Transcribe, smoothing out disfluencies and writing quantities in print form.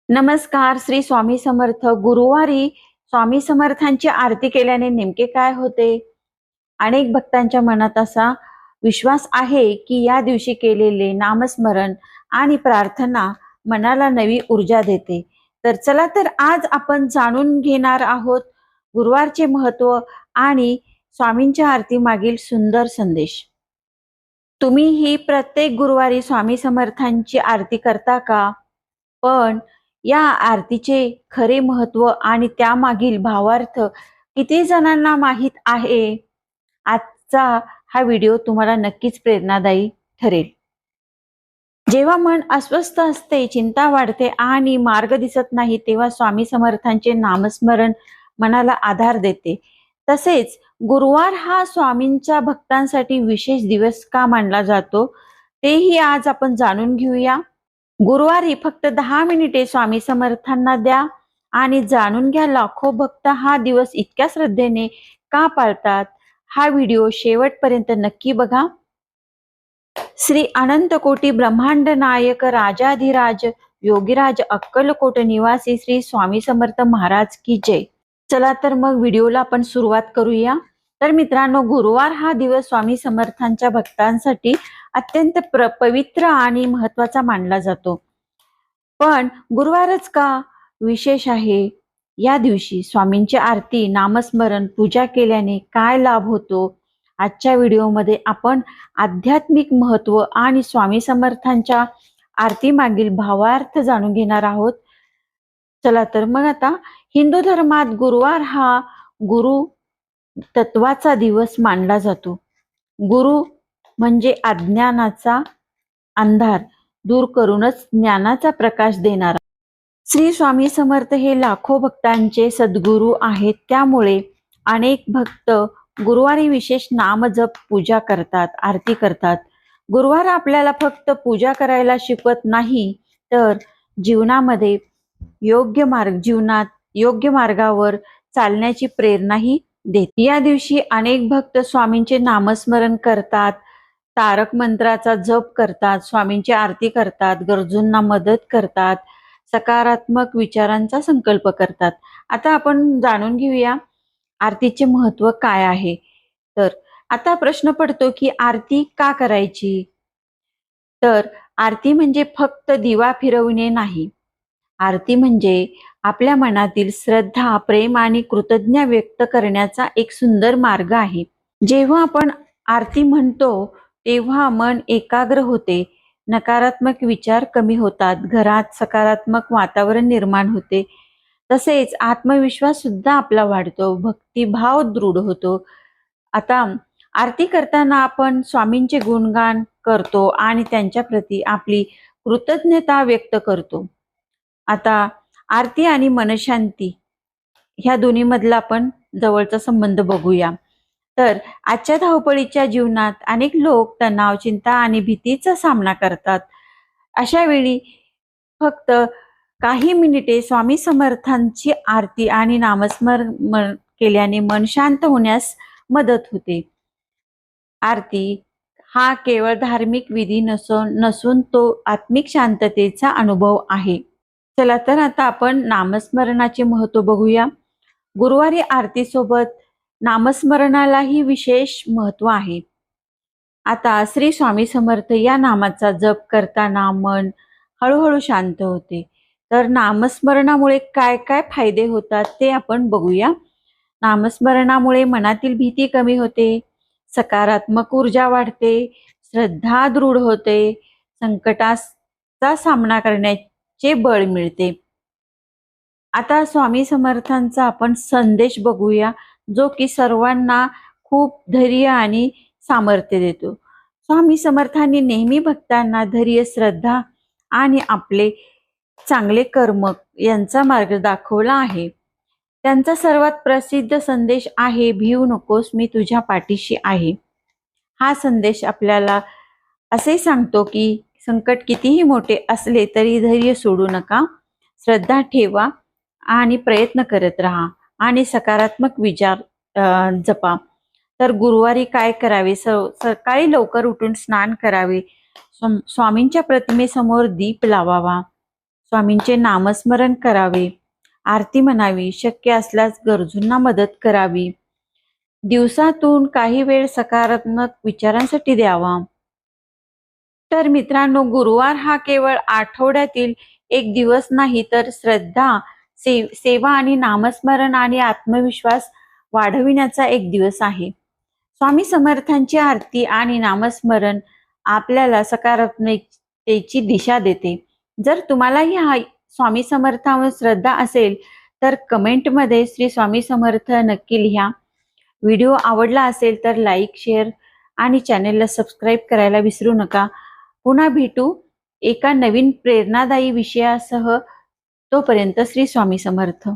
नमस्कार. श्री स्वामी समर्थ. गुरुवारी स्वामी समर्थांची आरती केल्याने नेमके काय होते? अनेक भक्तांच्या मनात असा विश्वास आहे की या दिवशी केलेले नामस्मरण आणि प्रार्थना मनाला नवी ऊर्जा देते. तर चला तर आज आपण जाणून घेणार आहोत गुरुवारचे महत्व आणि स्वामींच्या आरती मागील सुंदर संदेश. तुम्हीही प्रत्येक गुरुवारी स्वामी समर्थांची आरती करता का? पण या आरतीचे खरे महत्व आणि त्यामागील भावार्थ किती जणांना माहीत आहे? आजचा हा व्हिडिओ तुम्हाला नक्कीच प्रेरणादायी ठरेल. जेव्हा मन अस्वस्थ असते, चिंता वाढते आणि मार्ग दिसत नाही, तेव्हा स्वामी समर्थांचे नामस्मरण मनाला आधार देते. तसेच गुरुवार हा स्वामींच्या भक्तांसाठी विशेष दिवस का मानला जातो, तेही आज आपण जाणून घेऊया. गुरुवारी फक्त 10 मिनिटे स्वामी समर्थांना द्या आणि जाणून घ्या लाखो भक्त हा दिवस इतक्या श्रद्धेने का पाळतात. हा व्हिडिओ शेवटपर्यंत नक्की बघा. श्री अनंत कोटी ब्रह्मांड नायक राजाधिराज योगीराज अक्कलकोट निवासी श्री स्वामी समर्थ महाराज की जय. चला तर मग व्हिडिओला आपण सुरुवात करूया. तर मित्रांनो, गुरुवार हा दिवस स्वामी समर्थांच्या भक्तांसाठी अत्यंत पवित्र आणि महत्वाचा मानला जातो. पण गुरुवारच का विशेष आहे? या दिवशी स्वामींची आरती, नामस्मरण, पूजा केल्याने काय लाभ होतो? आजच्या व्हिडिओमध्ये आपण आध्यात्मिक महत्व आणि स्वामी समर्थांच्या आरती मागील भावार्थ जाणून घेणार आहोत. चला तर मग आता हिंदू धर्मात गुरुवार हा गुरु तत्वाचा दिवस मानला जातो. गुरु म्हणजे अज्ञानाचा अंधार दूर करूनच ज्ञानाचा प्रकाश देणारा. श्री स्वामी समर्थ हे लाखो भक्तांचे सद्गुरू आहेत. त्यामुळे अनेक भक्त गुरुवारी विशेष नामजप, पूजा करतात, आरती करतात. गुरुवार आपल्याला फक्त पूजा करायला शिकवत नाही, तर जीवनात योग्य मार्गावर चालण्याची प्रेरणाही देते. या दिवशी अनेक भक्त स्वामींचे नामस्मरण करतात, तारक मंत्राचा जप करतात, स्वामींची आरती करतात, गरजूंना मदत करतात, सकारात्मक विचारांचा संकल्प करतात. आता आपण जाणून घेऊया आरतीचे महत्व काय आहे. तर आता प्रश्न पडतो की आरती का करायची? तर आरती म्हणजे फक्त दिवा फिरवणे नाही. आरती म्हणजे आपल्या मनातील श्रद्धा, प्रेम आणि कृतज्ञता व्यक्त करण्याचा एक सुंदर मार्ग आहे. जेव्हा आपण आरती म्हणतो तेव्हा मन एकाग्र होते, नकारात्मक विचार कमी होतात, घरात सकारात्मक वातावरण निर्माण होते. तसेच आत्मविश्वास सुद्धा आपला वाढतो, भक्तिभाव दृढ होतो. आता आरती करताना आपण स्वामींचे गुणगान करतो आणि त्यांच्या प्रती आपली कृतज्ञता व्यक्त करतो. आता आरती आणि मनशांती ह्या दोन्ही मधला आपण जवळचा संबंध बघूया. तर आजच्या धावपळीच्या जीवनात अनेक लोक तणाव, चिंता आणि भीतीचा सामना करतात. अशा वेळी फक्त काही मिनिटे स्वामी समर्थांची आरती आणि नामस्मरण केल्याने मन शांत होण्यास मदत होते. आरती हा केवळ धार्मिक विधी नसून तो आत्मिक शांततेचा अनुभव आहे. चला तर आता आपण नामस्मरणाचे महत्व बघूया. गुरुवारी आरतीसोबत नामस्मरणालाही विशेष महत्व आहे. आता श्री स्वामी समर्थ या नामाचा जप करताना मन हळूहळू शांत होते. तर नामस्मरणामुळे काय काय फायदे होतात ते आपण बघूया. नामस्मरणामुळे मनातील भीती कमी होते, सकारात्मक ऊर्जा वाढते, श्रद्धा दृढ होते, संकटाचा सामना करण्याचे बळ मिळते. आता स्वामी समर्थांचा आपण संदेश बघूया, जो की सर्वांना खूप धैर्य आणि सामर्थ्य देतो. स्वामी समर्थांनी नेहमी भक्तांना धैर्य, श्रद्धा आणि आपले चांगले कर्म यांचा मार्ग दाखवला आहे. त्यांचा सर्वात प्रसिद्ध संदेश आहे, भिवू नकोस, मी तुझ्या पाठीशी आहे. हा संदेश आपल्याला असे सांगतो की संकट कितीही मोठे असले तरी धैर्य सोडू नका, श्रद्धा ठेवा आणि प्रयत्न करत राहा आणि सकारात्मक विचार जपा. तर गुरुवारी काय करावे? सकाळी लवकर उठून स्नान करावे, स्वामींच्या प्रतिमेसमोर दीप लावावा, स्वामींचे नामस्मरण करावे, आरती म्हणावी, शक्य असल्यास गरजूंना मदत करावी. दिवसातून काही वेळ सकारात्मक विचारांसाठी द्यावा. तर मित्रांनो, गुरुवार हा केवळ आठवड्यातील एक दिवस नाही, तर श्रद्धा, सेवा आणि नामस्मरण आणि आत्मविश्वास वाढविण्याचा एक दिवस आहे. स्वामी समर्थांची आरती आणि नामस्मरण आपल्याला सकारात्मकतेची दिशा देते. जर तुम्हालाही हा स्वामी समर्थांवर श्रद्धा असेल तर कमेंटमध्ये श्री स्वामी समर्थ नक्की लिहा. व्हिडिओ आवडला असेल तर लाईक, शेअर आणि चॅनेलला सबस्क्राईब करायला विसरू नका. पुन्हा भेटू एका नवीन प्रेरणादायी विषयासह. तोपर्यंत श्री स्वामी समर्थ.